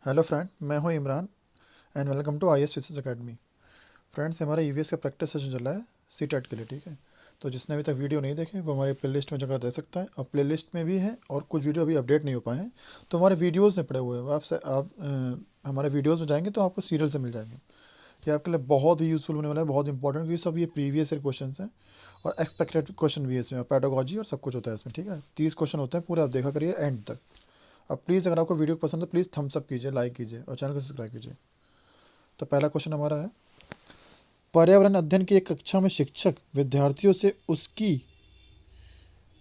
Hello friend, मैं हूं Imran and welcome to IAS physics academy. Friends, हमारा EVS का प्रैक्टिस सेशन चल रहा है CTET के लिए, ठीक है। तो जिसने अभी तक वीडियो नहीं देखे वो हमारे प्लेलिस्ट में जगह दे सकता है, और प्लेलिस्ट में भी है और कुछ वीडियो अभी अपडेट नहीं हो पाए हैं तो हमारे वीडियोज़ में पड़े हुए हैं। आप हमारे वीडियोज़ में जाएंगे तो आपको सीरियल से मिल जाएंगे। ये आपके लिए बहुत ही यूज़फुल होने वाला है, बहुत इंपॉर्टेंट, क्योंकि सब ये प्रीवियस ईयर क्वेश्चन हैं और एक्सपेक्टेड क्वेश्चन भी है इसमें, पैडागोजी और सब कुछ होता है इसमें, ठीक है। 30 क्वेश्चन होते हैं पूरे, आप देखा करिए एंड तक। अब प्लीज़ अगर आपको वीडियो पसंद है प्लीज़ थम्स अप कीजिए, लाइक कीजिए और चैनल को सब्सक्राइब कीजिए। तो पहला क्वेश्चन हमारा है, पर्यावरण अध्ययन की एक कक्षा में शिक्षक विद्यार्थियों से उसकी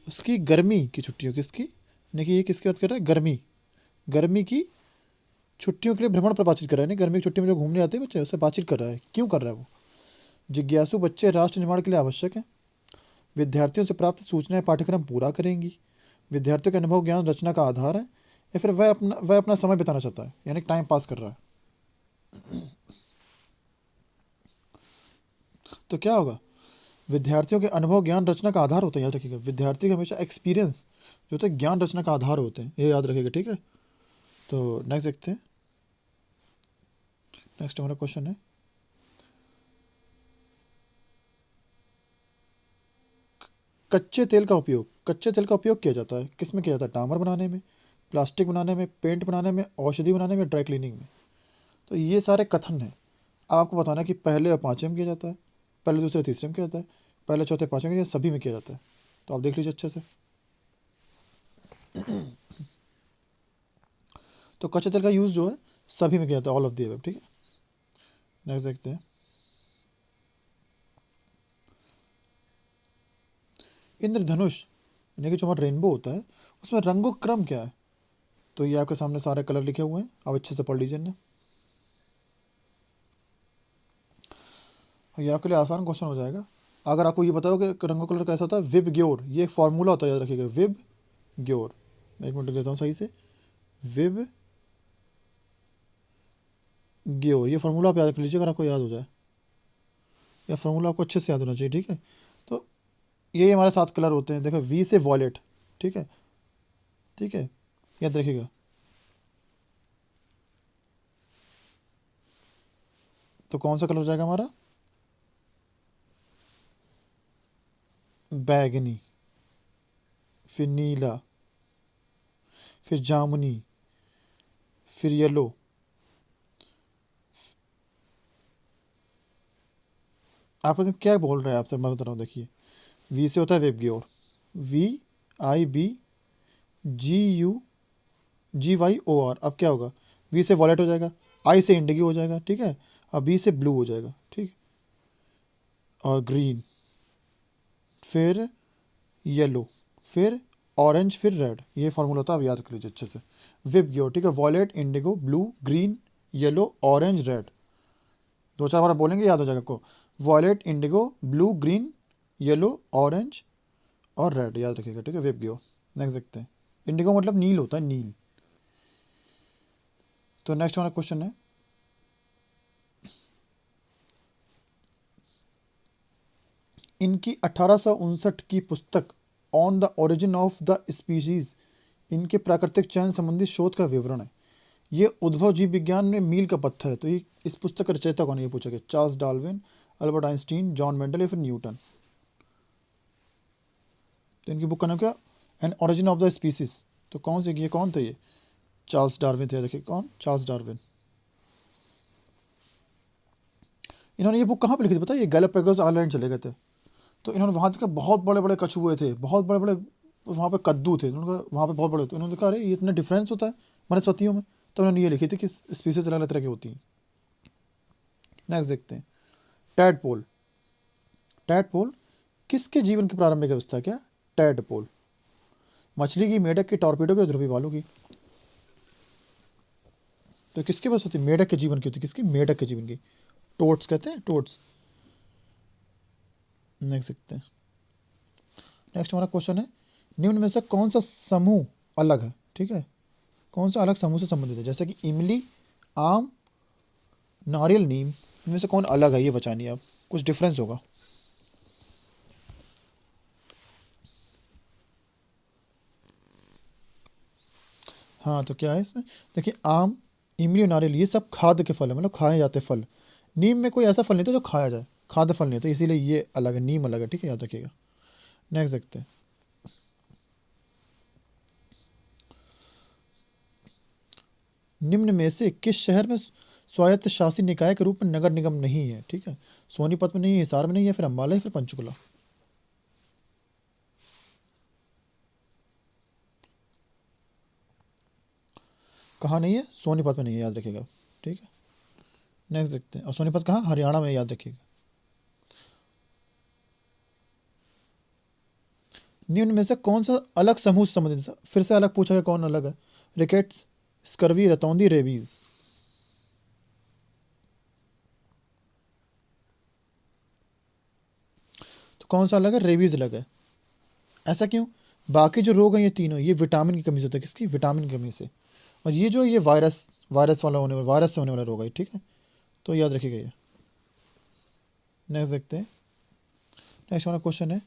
उसकी गर्मी की छुट्टियों किसकी यानी कि ये किसकी बात कर रहा है, गर्मी गर्मी की छुट्टियों के लिए भ्रमण पर बातचीत कर रहा है। नहीं, गर्मी की छुट्टी में जो घूमने आते हैं बच्चे उससे बातचीत कर रहा है। क्यों कर रहा है वो? जिज्ञासु बच्चे राष्ट्र निर्माण के लिए आवश्यक हैं। विद्यार्थियों से प्राप्त सूचनाएं पाठ्यक्रम पूरा करेंगी। विद्यार्थियों का अनुभव ज्ञान रचना का आधार है। या फिर वह अपना समय बिताना चाहता है, यानी टाइम पास कर रहा है। तो क्या होगा? विद्यार्थियों के अनुभव ज्ञान रचना का आधार होता है, याद रखिएगा। विद्यार्थी का हमेशा एक्सपीरियंस जो होता है ज्ञान रचना का आधार होते हैं, ये याद रखिएगा, ठीक है। तो नेक्स्ट देखते हैं। नेक्स्ट हमारा क्वेश्चन है, कच्चे तेल का उपयोग किया जाता है किस में किया जाता है? डामर बनाने में, प्लास्टिक बनाने में, पेंट बनाने में, औषधि बनाने में, ड्राई क्लीनिंग में। तो ये सारे कथन हैं, आपको बताना है कि पहले और पाँचवें में किया जाता है, पहले दूसरे तीसरे में किया जाता है, पहले चौथे पाँचवें में, सभी में किया जाता है। तो आप देख लीजिए अच्छे से। तो कच्चे तेल का यूज़ जो है सभी में किया जाता है, ऑल ऑफ दी अबव, ठीक है। नेक्स्ट देखते हैं, इंद्रधनुष यानी कि जो हमारा रेनबो होता है उसमें रंगों का क्रम क्या है? तो ये आपके सामने सारे कलर लिखे हुए हैं, आप अच्छे से पढ़ लीजिए ना। ये आपके लिए आसान क्वेश्चन हो जाएगा अगर आपको ये बताओ कि रंगों का कलर कैसा होता है। विब ग्योर, ये एक फार्मूला होता है, याद रखिएगा। विब ग्योर, एक मिनट देता हूँ सही से। विब ग्योर, ये फार्मूला आप याद रख लीजिए अगर आपको याद हो जाए, या फार्मूला आपको अच्छे से याद होना चाहिए, ठीक है। तो यही हमारे 7 कलर होते हैं। देखो, वी से वॉलेट, ठीक है, ठीक है, याद रखिएगा। तो कौन सा कलर हो जाएगा हमारा? बैगनी, फिर नीला, फिर जामुनी, फिर येलो। आप क्या बोल रहे हैं आपसे, मैं बता रहा हूँ, देखिए। वी से होता है वेब ग्योर, VIBGUGYOR। अब क्या होगा? वी से वॉलेट हो जाएगा, आई से इंडिगो हो जाएगा, ठीक है, अब बी से ब्लू हो जाएगा, ठीक, और ग्रीन, फिर येलो, फिर ऑरेंज, फिर रेड। ये फार्मूला होता है, आप याद कर लीजिए अच्छे से। विब ग्योर, ठीक है, wallet, Indigo, blue, green, yellow, orange, red. 2-4 बार बोलेंगे, याद हो जाएगा आपको। Wallet, Indigo, blue, green, yellow, orange और रेड, याद रखिएगा, ठीक है। वेब ग्योर। नेक्स्ट देखते हैं। इंडिगो मतलब नील होता है, नील। तो नेक्स्ट हमारा क्वेश्चन है, इनकी 1859 की पुस्तक on the origin of the species, इनके प्राकृतिक चयन संबंधी शोध का विवरण है। ये उद्भव जीव विज्ञान में मील का पत्थर है। तो ये इस पुस्तक का रचयिता कौन है, ये पूछा गया। Charles Darwin, Albert Einstein, John Mendel या फिर न्यूटन। तो इनकी बुक का नाम क्या? An origin of the species. तो कौन से, ये कौन थे? ये चार्ल्स डार्विन थे। देखिए कौन, चार्ल्स डार्विन। इन्होंने ये बुक कहाँ पे लिखी थी पता है? ये गैलापागोस आइलैंड चले गए थे, तो इन्होंने वहाँ के बहुत बड़े बड़े कछुए थे, बहुत बड़े बड़े वहाँ पे कद्दू थे, उन्होंने वहाँ पे बहुत बड़े थे। उन्होंने कहा अरे ये इतना डिफरेंस होता है वनस्पतियों में, तो उन्होंने ये लिखी थी कि स्पीसीज अलग अलग तरह की होती हैं। नेक्स्ट देखते हैं, टैडपोल। टैडपोल किसके जीवन की प्रारंभिक अवस्था क्या? टैडपोल मछली की, मेढक की, टॉर्पीडो की, ध्रुवी भालू की। तो किसके पास होती है? मेढक के जीवन की होती है। किसकी? मेढक के जीवन की। टोट्स कहते हैं, टोट्स। नेक्स्ट देखते हैं। नेक्स्ट हमारा क्वेश्चन है, निम्न में से कौन सा समूह अलग है, ठीक है, कौन सा अलग समूह से संबंधित है? जैसे कि इमली, आम, नारियल, नीम, इनमें से कौन अलग है, ये बचानी है आप, कुछ डिफरेंस होगा। हाँ, तो क्या है इसमें? देखिए, आम इमली और नारियल ये सब खाद्य के फल है, मतलब खाए जाते फल। नीम में कोई ऐसा फल नहीं था जो खाया जाए, खाद्य फल नहीं था, इसीलिए ये अलग है, नीम अलग है, ठीक है, याद रखिएगा। नेक्स्ट देखते हैं। निम्न में से किस शहर में स्वायत्त शासी निकाय के रूप में नगर निगम नहीं है? ठीक है, सोनीपत में नहीं है, हिसार में नहीं है, फिर अम्बाला है, फिर पंचकुला। कहाँ नहीं है? सोनीपत में नहीं है, याद रखिएगा, ठीक है। नेक्स्ट देखते हैं। और सोनीपत कहाँ? हरियाणा में, याद रखिएगा। निम्न में से कौन सा अलग समूह से संबंधित है? फिर से अलग पूछा गया, कौन अलग है? रिकेट्स, स्कर्वी, रतौंधी, रेबीज। तो कौन सा अलग है? रेबीज अलग है। ऐसा क्यों? बाकी जो रोग हैं ये तीनों, ये विटामिन की कमी से होता है। किसकी? विटामिन की कमी से। और ये जो ये वायरस वायरस वाला होने वाला, वायरस से होने वाला रोग है, ठीक है, तो याद रखिएगा ये। नेक्स्ट देखते हैं। नेक्स्ट वाला क्वेश्चन है,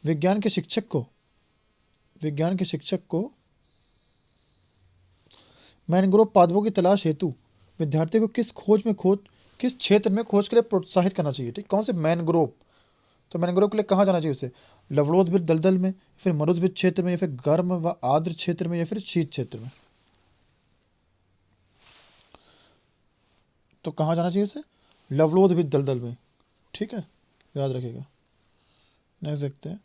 विज्ञान के शिक्षक को विज्ञान के शिक्षक को मैनग्रोव पादपों की तलाश हेतु विद्यार्थी को किस क्षेत्र में खोज के लिए प्रोत्साहित करना चाहिए? ठीक, कौन से? मैनग्रोव। तो मैनग्रोव के लिए कहाँ जाना चाहिए उसे? लवणोद्भिद दलदल में, फिर मरुद्भिद क्षेत्र में, या फिर गर्म व आर्द्र क्षेत्र में, या फिर शीत क्षेत्र में? तो कहाँ जाना चाहिए उसे? लवणोद्भिद दलदल में, ठीक है, याद रखिएगा। नेक्स्ट देखते हैं।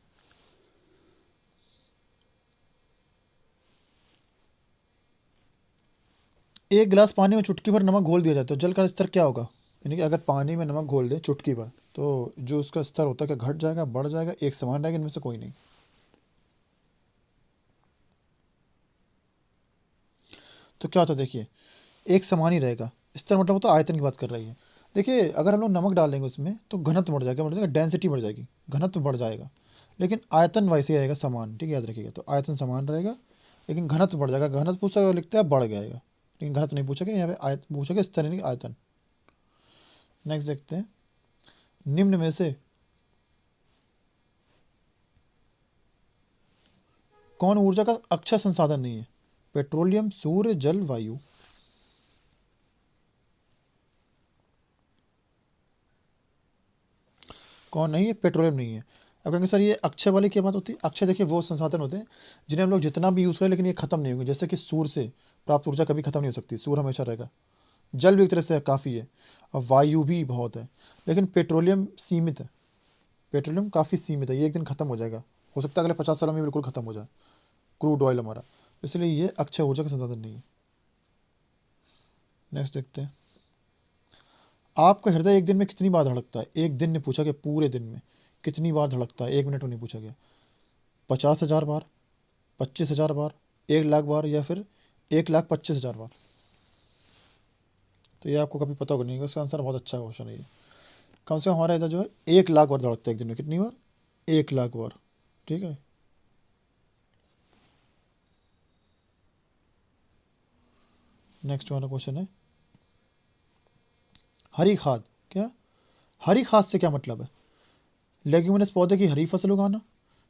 एक गिलास पानी में चुटकी भर नमक घोल दिया जाए तो जल का स्तर क्या होगा? यानी कि अगर पानी में नमक घोल दें चुटकी भर, तो जो उसका स्तर होता है, क्या घट जाएगा, बढ़ जाएगा, एक समान रहेगा, इनमें से कोई नहीं? तो क्या होता है, देखिए, एक समान ही रहेगा। स्तर मतलब होता है आयतन की बात कर रही है। देखिए, अगर हम लोग नमक डालेंगे उसमें तो घनत्व बढ़ जाएगा, डेंसिटी बढ़ जाएगी, घनत्व बढ़ जाएगा, लेकिन आयतन वैसे ही रहेगा समान, ठीक है, याद रखिएगा। तो आयतन समान रहेगा, लेकिन घनत्व बढ़ जाएगा। घनत्व पूछा गया, लिखते हैं बढ़ जाएगा, लेकिन घनत्व नहीं पूछा गया, यहाँ पे आयत पूछा गया, स्तर यानी कि आयतन। नेक्स्ट देखते हैं। निम्न में से कौन ऊर्जा का अक्षय संसाधन नहीं है? पेट्रोलियम, सूर्य, जल, वायु। कौन नहीं है? पेट्रोलियम नहीं है। अब कहेंगे सर ये अक्षय वाली क्या बात होती है? अक्षय देखिए वो संसाधन होते हैं जिन्हें हम लोग जितना भी यूज़ करें लेकिन ये खत्म नहीं होंगे। जैसे कि सूर्य से प्राप्त ऊर्जा कभी खत्म नहीं हो सकती, सूर्य हमेशा रहेगा। जल भी एक तरह से काफ़ी है, और वायु भी बहुत है, लेकिन पेट्रोलियम सीमित है। पेट्रोलियम काफ़ी सीमित है, ये एक दिन खत्म हो जाएगा, हो सकता है अगले 50 सालों में बिल्कुल खत्म हो जाए, क्रूड ऑयल हमारा। इसलिए ये अक्षय ऊर्जा का संसाधन नहीं है। नेक्स्ट देखते हैं। आपका हृदय एक दिन में कितनी बार धड़कता है? एक दिन में पूछा गया, पूरे दिन में कितनी बार धड़कता है, 1 मिनट में नहीं पूछा गया। 50,000 बार, 25,000 बार, 1 लाख बार, या फिर 1,25,000 बार? तो ये आपको कभी पता होगा नहीं, इसका आंसर बहुत अच्छा क्वेश्चन है ये। कम से कम हमारा इधर जो है 1 लाख बार दौड़ता है एक दिन में। कितनी बार? 1 लाख बार, ठीक है। नेक्स्ट वाला क्वेश्चन है, हरी खाद क्या? हरी खाद से क्या मतलब है? लेग्यूमिनस पौधे की हरी फसल उगाना,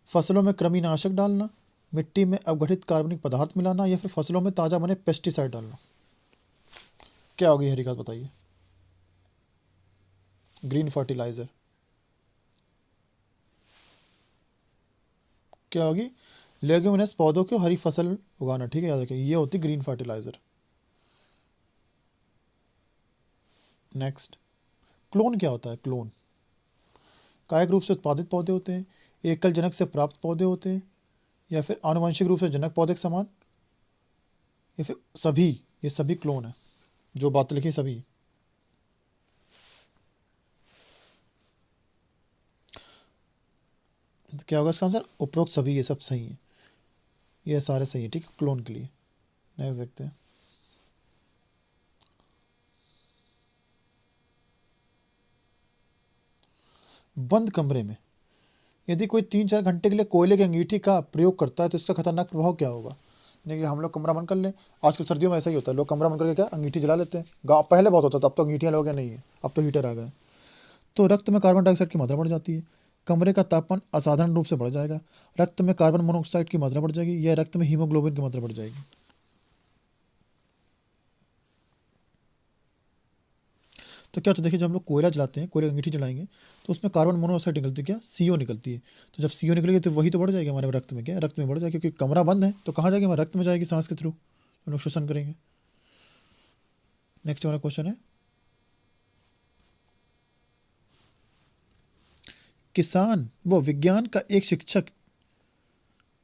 फसलों में कृमिनाशक डालना, मिट्टी में अपघटित कार्बनिक पदार्थ मिलाना, या फिर फसलों में ताज़ा बने पेस्टिसाइड डालना? क्या होगी हरी खाद, बताइए? Green fertiliser. क्या होगी? लेग्यूमिनस पौधों को हरी फसल उगाना, ठीक है, याद रखिए, ये होती ग्रीन फर्टिलाइजर। नेक्स्ट, क्लोन क्या होता है? क्लोन कायिक रूप से उत्पादित पौधे होते हैं, एकल जनक से प्राप्त पौधे होते हैं, या फिर आनुवंशिक रूप से जनक पौधे के समान, या फिर सभी? ये सभी क्लोन है, जो बात लिखी सभी। तो क्या होगा इसका आंसर? उपरोक्त सभी, ये सब सही है, ये सारे सही है, ठीक है, क्लोन के लिए। नेक्स्ट देखते हैं। बंद कमरे में यदि कोई 3-4 घंटे के लिए कोयले की अंगीठी का प्रयोग करता है तो इसका खतरनाक प्रभाव क्या होगा? देखिए, हम लोग कमरा बंद कर लें, आजकल सर्दियों में ऐसा ही होता है, लोग कमरा बंद करके क्या अंगीठी जला लेते हैं। गाँव पहले बहुत होता था, अब तो अंगीठियाँ लोग नहीं है, अब तो हीटर आ गए। तो रक्त में कार्बन डाइऑक्साइड की मात्रा बढ़ जाती है, कमरे का तापमान असाधारण रूप से बढ़ जाएगा, रक्त में कार्बन मोनोऑक्साइड की मात्रा बढ़ जाएगी, या रक्त में हीमोग्लोबिन की मात्रा बढ़ जाएगी। तो क्या होता है देखिए, जब हम लोग कोयला जलाते हैं, कोयले की अंगीठी जलाएंगे तो उसमें कार्बन मोनोऑक्साइड निकलती है, क्या CO निकलती है। तो जब CO निकलेगी तो वही तो बढ़ जाएगी हमारे रक्त में, क्या रक्त में बढ़ जाएगी, क्योंकि कमरा बंद है तो कहाँ जाएगी, हमारे रक्त में जाएगी, सांस के थ्रू हम लोग श्वसन करेंगे। नेक्स्ट हमारा क्वेश्चन है, किसान व विज्ञान का एक शिक्षक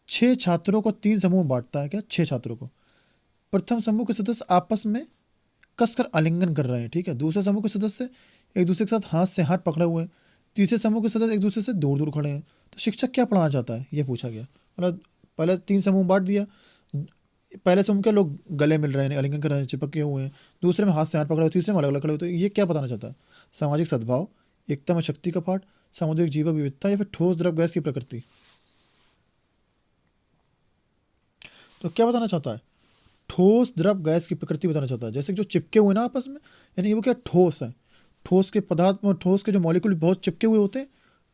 6 छात्रों को 3 समूह में बांटता है, क्या 6 छात्रों को। प्रथम समूह के सदस्य आपस में कसकर आलिंगन कर रहे हैं, ठीक है। दूसरे समूह के सदस्य एक दूसरे के साथ हाथ से हाथ पकड़े हुए हैं। तीसरे समूह के सदस्य एक दूसरे से दूर दूर खड़े हैं। तो शिक्षक क्या पढ़ाना चाहता है, ये पूछा गया। मतलब पहले 3 समूह बांट दिया। पहले समूह के लोग गले मिल रहे हैं, आलिंगन कर रहे हैं, चिपके हुए हैं। दूसरे में हाथ से हाथ पकड़े हुए, तीसरे में अलग अलग खड़े हुए। तो ये क्या बताना चाहता है, सामाजिक सद्भाव, एकता में शक्ति का पाठ, सामुदायिक जीवन विविधता, या फिर ठोस द्रव गैस की प्रकृति। तो क्या बताना चाहता है, ठोस द्रव गैस की प्रकृति बताना चाहता है। जैसे कि जो चिपके हुए ना आपस में, यानी वो क्या ठोस है। ठोस के पदार्थ में, ठोस के जो मॉलिक्यूल बहुत चिपके हुए होते हैं,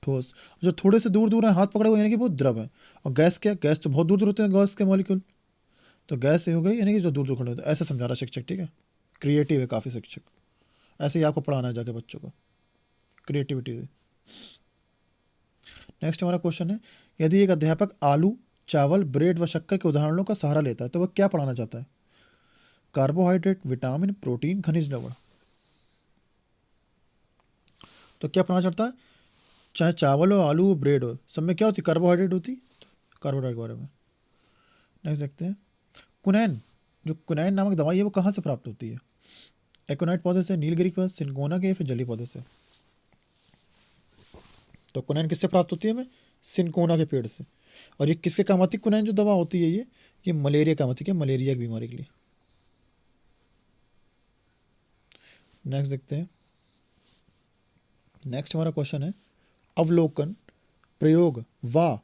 ठोस। जो थोड़े से दूर दूर हैं, हाथ पकड़े हुए, यानी कि वो द्रव है। और गैस क्या, गैस तो बहुत दूर दूर होते हैं गैस के मॉलिक्यूल। तो गैस ये हो गई, यानी कि जो दूर दूर खड़े होते हैं। ऐसे समझा रहा शिक्षक, ठीक है। क्रिएटिव है काफ़ी शिक्षक, ऐसे ही आपको पढ़ाना है जाके बच्चों को, क्रिएटिविटी से। नेक्स्ट हमारा क्वेश्चन है, यदि एक अध्यापक आलू, चावल, ब्रेड व शक्कर के उदाहरणों का सहारा लेता है तो वह क्या पढ़ाना चाहता है। कार्बोहाइड्रेट, विटामिन, प्रोटीन, खनिज लवण। तो क्या पढ़ाना चाहता है, चाहे चावल हो, आलू हो, ब्रेड हो, सब में क्या होती, कार्बोहाइड्रेट होती। कार्बोहाइड्रेट के बारे में नहीं सकते हैं। कुनैन, जो कुनैन नामक दवाई है वो कहाँ से प्राप्त होती है। एकोनाइट पौधे से, नीलगिरी पौधे, सिनकोना के, या फिर जली पौधे से। तो कुनैन किससे प्राप्त होती है हमें, सिनकोना के पेड़ से। और ये किसके काम आती है, कुनैन जो दवा होती है ये मलेरिया काम आती है, क्या मलेरिया की बीमारी के लिए। नेक्स्ट देखते हैं। नेक्स्ट हमारा क्वेश्चन है, अवलोकन, प्रयोग व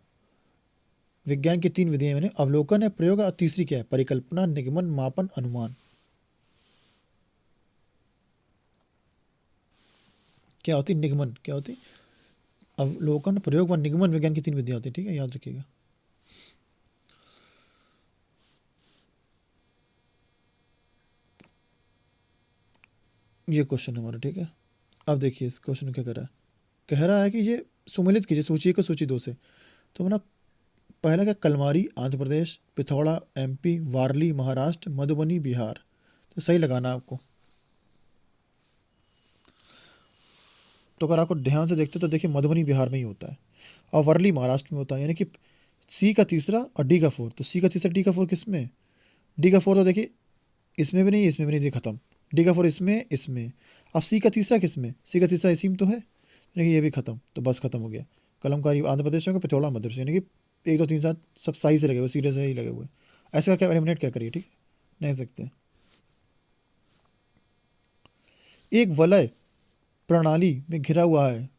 विज्ञान की 3 विधियां, मैंने अवलोकन है, प्रयोग और तीसरी क्या है, परिकल्पना, निगमन, मापन, अनुमान। क्या होती, निगमन क्या होती। अवलोकन, प्रयोग व निगमन विज्ञान की 3 विधियां होती है, ठीक है, याद रखिएगा। ये क्वेश्चन हमारा, ठीक है। अब देखिए इस क्वेश्चन में क्या कर रहा है, कह रहा है कि ये सुमेलित कीजिए सूची को सूची 2 से। तो ना पहला क्या, कलमारी आंध्र प्रदेश, पिथौरा MP, वारली महाराष्ट्र, मधुबनी बिहार। तो सही लगाना आपको। तो अगर आपको ध्यान से देखते तो देखिए मधुबनी बिहार में ही होता है और वर्ली महाराष्ट्र में होता है, यानी कि C का तीसरा और D का 4। तो C का तीसरा, D का 4 किस में, D का 4 तो देखिए इसमें भी नहीं, इसमें भी नहीं, देखिए खत्म। D का 4 इसमें, इसमें। अब C का तीसरा किस में, C का तीसरा इसी में तो है, यानी कि ये भी खत्म। तो बस खत्म हो गया। कलमकारी आंध्र प्रदेश में, पिथौरा मध्य प्रदेश, यानी कि 1 2 3 7 सब सही से लगे हुए, सीधे से ही लगे हुए। ऐसे करके एलिमिनेट क्या करिए, ठीक है, नहीं सकते। एक वलय प्रणाली में घिरा हुआ है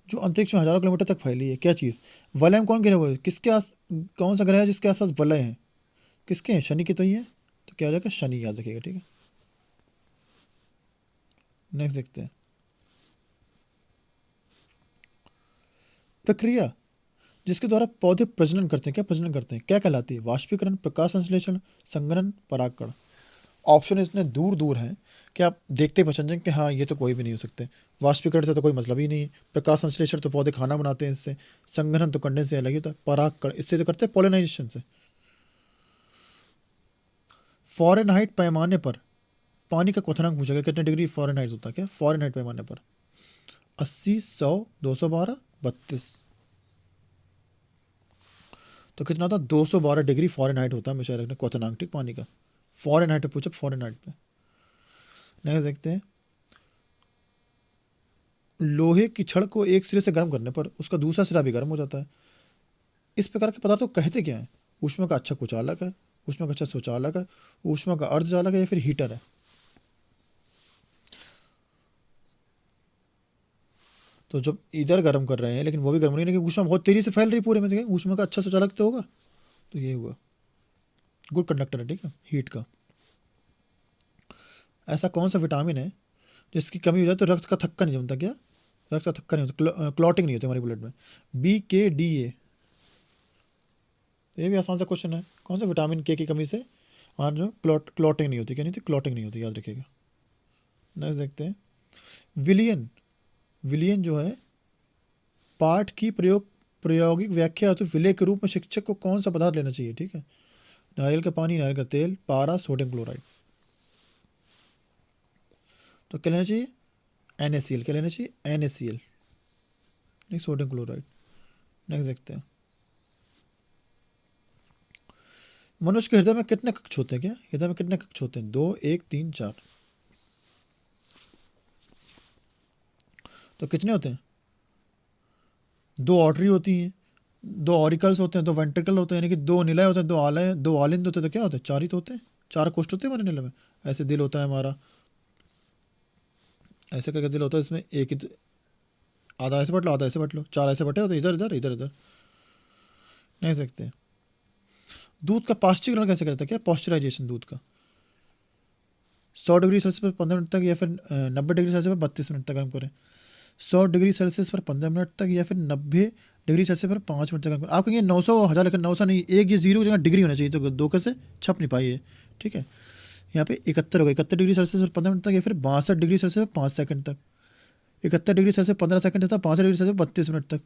जो अंतरिक्ष में हजारों किलोमीटर तक फैली है, क्या चीज़। वलय में कौन घिरा हुआ है, किसके आस, कौन सा ग्रह है जिसके आसपास वलय है, किसके हैं, शनि के तो ही है। तो क्या हो जाएगा, शनि, याद रखिएगा, ठीक है। नेक्स्ट देखते हैं, प्रक्रिया जिसके द्वारा पौधे प्रजनन करते हैं, क्या प्रजनन करते हैं, क्या कहलाती है, वाष्पीकरण, प्रकाश संश्लेषण, संघनन, परागकण। ऑप्शन इतने दूर दूर हैं कि आप देखते ही पहचान जाएंगे कि हाँ ये तो कोई भी नहीं हो सकते। वाष्पीकरण से तो कोई मतलब ही नहीं है, प्रकाश संश्लेषण तो पौधे खाना बनाते हैं इससे, संघनन तो कंडेंस से अलग ही होता है, परागकण इससे तो करते हैं पॉलिनाइजेशन से। फॉरेनहाइट पैमाने पर पानी का क्वथनांक पूछा गया, कितने डिग्री फॉरेनहाइट होता है, क्या फॉरेनहाइट पैमाने पर 80, 100, 212, 32। तो कितना होता है, 212 डिग्री फॉरेनहाइट होता है हमेशा रखना क्वथनांक, ठीक, पानी का। फॉरेनहाइट पे पूछा, फॉरेनहाइट पे। नेक्स्ट देखते हैं, लोहे की छड़ को एक सिरे से गर्म करने पर उसका दूसरा सिरा भी गर्म हो जाता है। इस प्रकार के पदार्थ को कहते क्या है, ऊष्मा का अच्छा कुचालक है, ऊष्मा का अच्छा सुचालक है, ऊष्मा का अर्धचालक है, या फिर हीटर है। तो जब इधर गर्म कर रहे हैं लेकिन वो भी गर्म नहीं, लेकिन ऊष्मा बहुत तेजी से फैल रही है पूरे में, तो ऊष्मा का अच्छा सुचालक तो होगा। तो ये हुआ गुड कंडक्टर है, ठीक है, हीट का। ऐसा कौन सा विटामिन है जिसकी कमी हो जाए तो रक्त का थक्का नहीं जमता, क्या रक्त का थक्का नहीं होता, क्लॉटिंग नहीं होती हमारी ब्लड में। BK DA। ये भी आसान सा क्वेश्चन है, कौन सा विटामिन K की कमी से हमारा जो क्लॉटिंग नहीं होती, क्या नहीं होती, क्लॉटिंग नहीं होती, याद रखिएगा। नेक्स्ट देखते हैं, विलियन, विलियन जो है पाठ की प्रायोगिक व्याख्या है, तो विलय के रूप में शिक्षक को कौन सा पदार्थ लेना चाहिए, ठीक है। नारियल का पानी, नारियल का तेल, पारा, सोडियम क्लोराइड। तो क्या लेना चाहिए, NaCl। क्या लेना चाहिए, NaCl, नहीं सोडियम क्लोराइड। नेक्स्ट देखते हैं, मनुष्य के हृदय में कितने कक्ष होते हैं, क्या हृदय में कितने कक्ष होते हैं, 2, 1, 3, 4। तो कितने होते हैं, 2 आर्टरी होती हैं, 2 ऑरिकल्स होते हैं, 2 वेंट्रिकल होते हैं, यानी कि 2 निलय होते हैं, 2 आलय, 2 आलिंद होते हैं। तो क्या होते हैं, 4 ही तो होते हैं, 4 कोष्ठ होते हैं हमारे निलय में। ऐसे दिल होता है हमारा, ऐसे करके दिल होता है, इसमें एक ही आधा ऐसे बट लो, आधा ऐसे बट लो, 4 ऐसे बटे होते, इधर इधर इधर इधर। नहीं सकते हैं। दूध का पाश्चीकरण कैसे करता है, क्या पॉस्चराइजेशन दूध का, 100 डिग्री सेल्सियस पर 15 मिनट तक, या फिर 90 डिग्री सेल्सियस पर 32 मिनट तक गर्म करें। 100 डिग्री सेल्सियस पर 15 मिनट तक, या फिर 90 डिग्री सेल्सियस पर 5 मिनट तक गर्म करें। आप कहेंगे 900 1000, लेकिन 900 नहीं, एक ये जीरो की जगह डिग्री होना चाहिए, तो 2 कैसे छप नहीं पाई है, ठीक है। यहाँ पे 71 होगा, 71 डिग्री सेल्सियस पर 15 मिनट तक, या फिर 62 डिग्री सेल्सियस पर 5 सेकंड तक। 71 डिग्री सेल्सियस 15 सेकंड था, 65 डिग्री सेल्सियस 32 मिनट तक।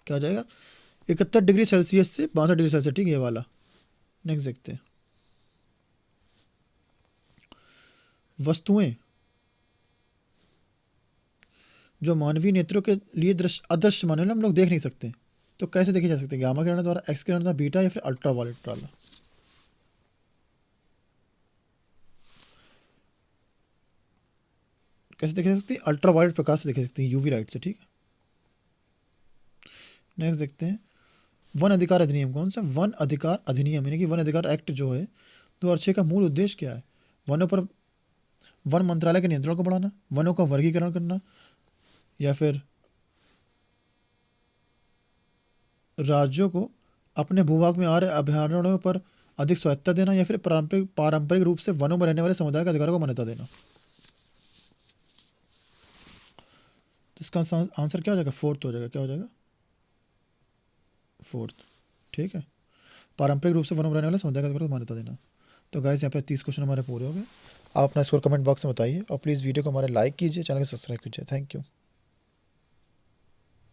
क्या हो जाएगा, 71 डिग्री सेल्सियस से 62 डिग्री सेल्सियस, ठीक है, ये वाला। नेक्स्ट देखते हैं, वस्तुएं जो मानवीय नेत्रों के लिए दृश्य अदृश्य माने, हम लोग देख नहीं सकते, तो कैसे देखे जा सकते हैं, गामा किरण द्वारा, एक्स किरण द्वारा, बीटा, या फिर अल्ट्रावायलेट वाला। कैसे देखे जा सकते हैं, अल्ट्रावायलेट प्रकाश से देखे जा सकते हैं, यूवी लाइट से, ठीक है। नेक्स्ट देखते हैं, वन अधिकार अधिनियम कौन सा, वन अधिकार अधिनियम, यानी कि वन अधिकार एक्ट जो है 2006 का मूल उद्देश्य क्या है, वनों पर वन मंत्रालय के नियंत्रण को बढ़ाना, वनों का वर्गीकरण करना, या फिर राज्यों को अपने भूभाग में आ रहे अभयारण्यों पर अधिक स्वायत्ता देना, या फिर पारंपरिक रूप से वनों में रहने वाले समुदाय के अधिकारों को मान्यता देना। तो इसका आंसर क्या हो जाएगा, 4th हो जाएगा। क्या हो जाएगा, 4th, ठीक है। पारंपरिक रूप से वनों में रहने वाले समुदाय के अधिकारों को मान्यता देना। तो गाइस यहाँ पे 30 क्वेश्चन हमारे पूरे हो गए। आप अपना स्कोर कमेंट बॉक्स में बताइए, और प्लीज़ वीडियो को हमारे लाइक कीजिए, चैनल को सब्सक्राइब कीजिए। Thank you.